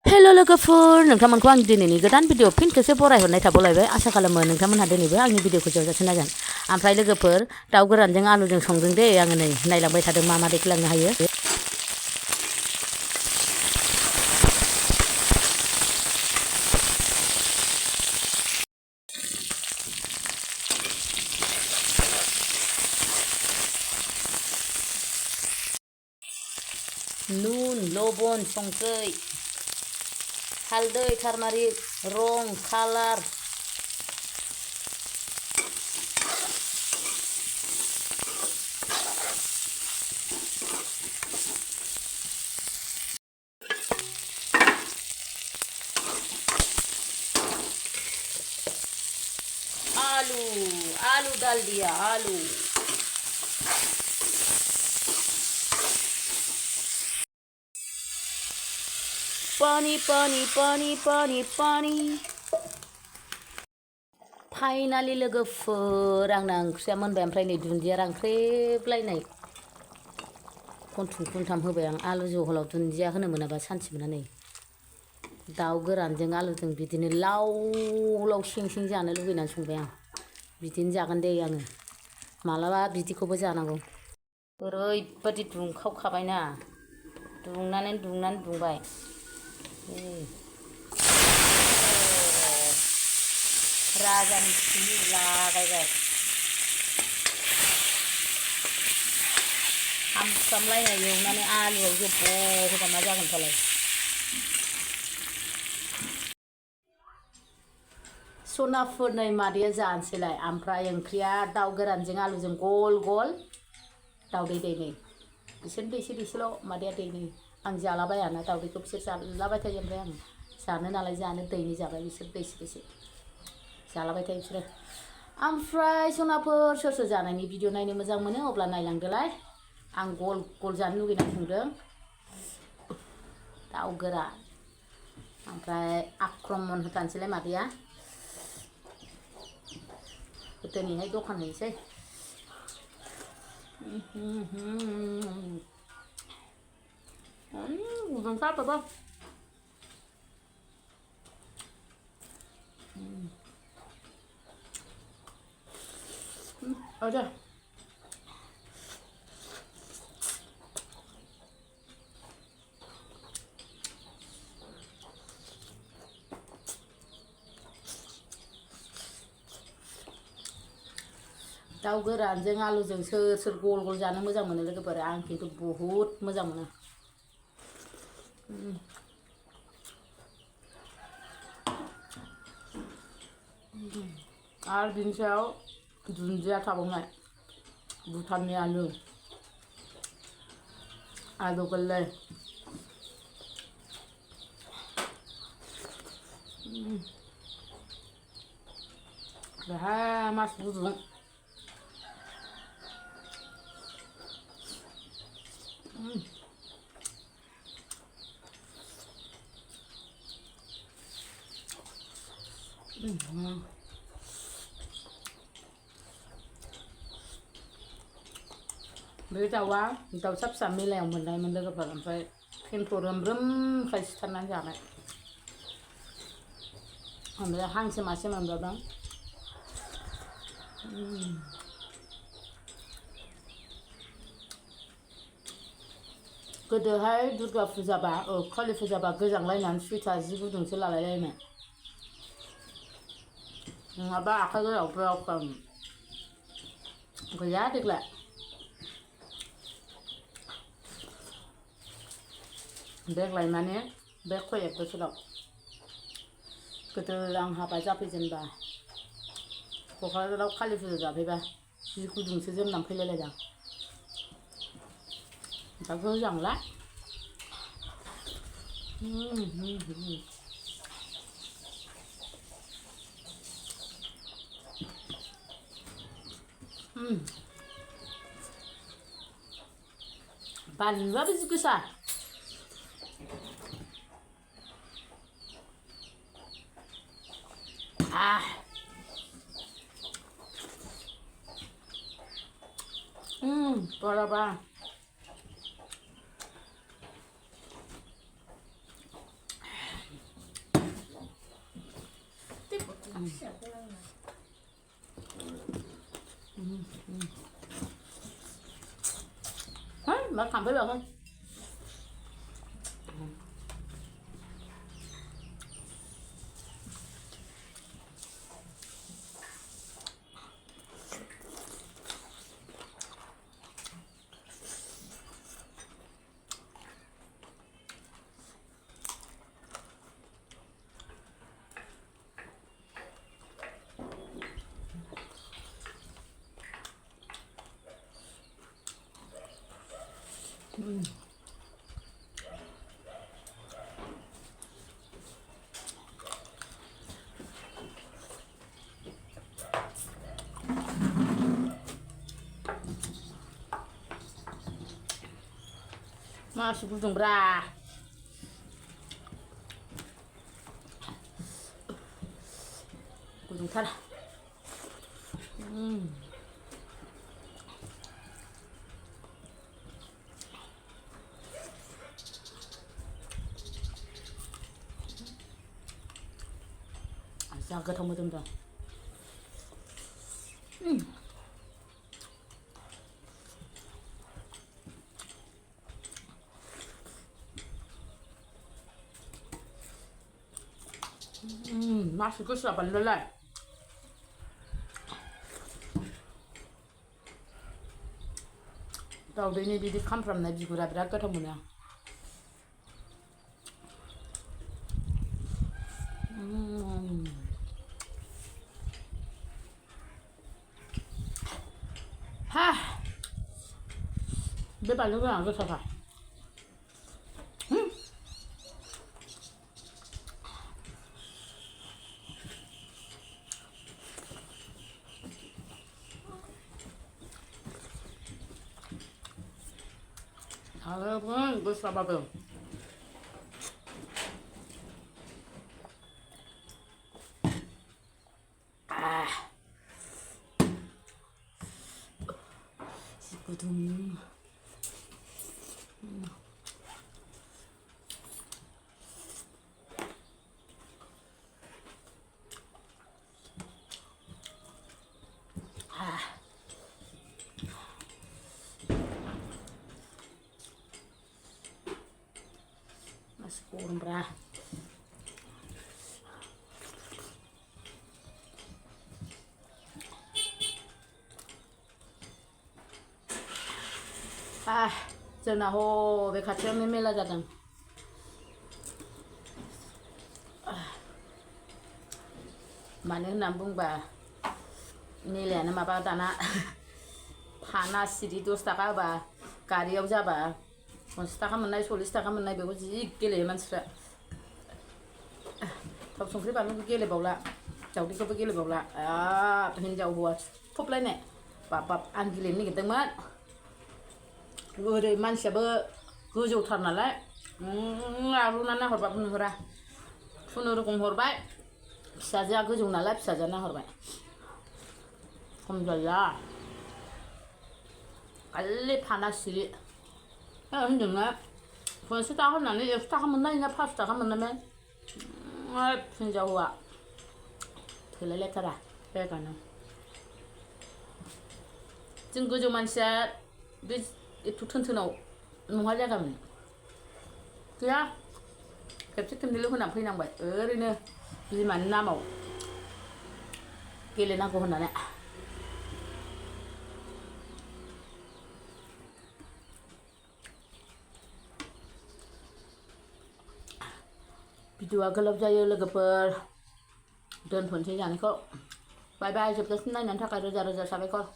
Hello लोगोफोर नोंथांमोनखौ आं दिनैनि गोदान भिडिअ फिन खेबसे बरायहरनाय थाबावलायबाय आसा खालामो नोंथांमोनहा दिनैबो आंनि भिडिअखौ जोबजासिम नायगोन ओमफ्राय लोगोफोर दाउ गोरानजों आलुजों संदों दे आङो नै नायलांबाय थादों मा मा देखायलांनो हायो नुन लबन संख्रै हालदै टारमारिक रं कालार आलू डाल दिया आलू पानी पानी पानी पानी पानी फाइनालि लोगोफोर आंना ओंख्रिया मोनबाय ओमफ्राय नै दुन्दिया रांख्रेबलायनाय खन्थुम खुन्थाम होबाय आं आलु जहलाव दुन्दिया होनो मोनाबा सानसे मोना नै दाउ गोरानजों आलुजों बिदिनो लाव लाव सिं सिं जानो लुगैनानै संबाय आं बिदिनो जागोन दे आङो मालाबा बिदिखौबो जानांगौ ओरैबादि दुंखावखाबायना दुंनानै दुंबाय राजानि खिनि लागायबाय हामफ्रामलायनाय एवनानै आलुआव जब्ब' होबा मा जागोन फालाय sonapwr नै madwiya जानोसैलाय ओमफ्राय ओंख्रिया दाउ गोरानजों आलुजों गल गल दाउदै दैनै बिसोर दैसेल' madwiya दैनै आं जालाबायाना दाउदैखौ बिसोर जालाबाय थायो ओमफ्राय आं जानो नालाय जानो दैनै जाबाय बिसोर दैसे जालाबाय थायो बिसोरो ओमफ्राय sonapwr सोर सोर जानायनि भिडिअ नायनो मोजां मोनो अब्ला नायलांदोलाय आं गल गल जानो लुगैनानै संदों दाउ गोरान ओमफ्राय आक्रमन होथारनोसैलाय madwiya दिनैहाय दखान हैनोसै गुदुंथार बाबा ada दाउ गोरानजों आलुजों सोर सोर गल गल जानो मोजां मोनो लोगोफोर आं खिन्थु बहुत मोजां मोनो आरो बिनि सायाव दुन्दिया थाबावनाय भुटाननि आलु गोरलै बेहाय मास गुदुं बे दाउआ दाउसा फिसा मेलायाव मोननायमोन लोगोफोर ओमफ्राय फेन्थ' रोमरोमखाय सिथारनानै जानाय ओमफ्राय हांसो मासे मोनबावदों गोदोहाय दुर्गा फुजाबा कालि फुजाबा गोजांलायनानै सुइटार जि गुदुंसो लालायलायोमोन नङाबा आखाइ गोलावफ्राव गैया देग्लाय माने बे कयेक बोसोराव गोदो आं हाबा जाफैजेनबा क'क्राझाराव कालि फुजा जाफैबा जि गुदुंसो जोमनानै फैलायलायदां दा गोजांला बानलुआबो जि गोसा बराबा Mà cảm thấy được không? Masih gutung bra. Gutung thật. Sao cơ thông mới tâm rồi. 맛있겠어, 발랄라. 다오디니 비디 캄프람나 비구라 비라 끄터무냐. 하. 내 발로가 안 걷어가. 여러분 이거 써봐요. 시구둥. Kurang berah. Jangan ho, bekatnya memela jadang. Mana nambung ba? Ini lihat nama apa tanah panas sih itu setaka ba, karya aja ba. Setaka menai, 40 taka menai, begitu sih gile manusia. Tapi sungguh banget gile baula, jauh di kau gile baula. Pengen jauh buat, top lainnya, bap anggile ini gitu mat. Udah manusia bergujau tanah lah. Runa nah horbat penurah, penurut horbat. Saja gujau nalap saja nah horbat. Alhamdulillah. Kali panas sih. Enggak, kalau setahun nanti ya setahun mana ini pas setahun mana men, penjauh ah, terleleh kerah, kayak mana? Jenggo cuma saya itu tentu nuhnya kami, ya, kecil tim dulu nak pergi nang baik, ini di mana mau, kalian aku hendak. Video kalau saya lagi dan pun saya jangan kok. Bye bye, jumpa lagi nanti kalau jalan sampai kok.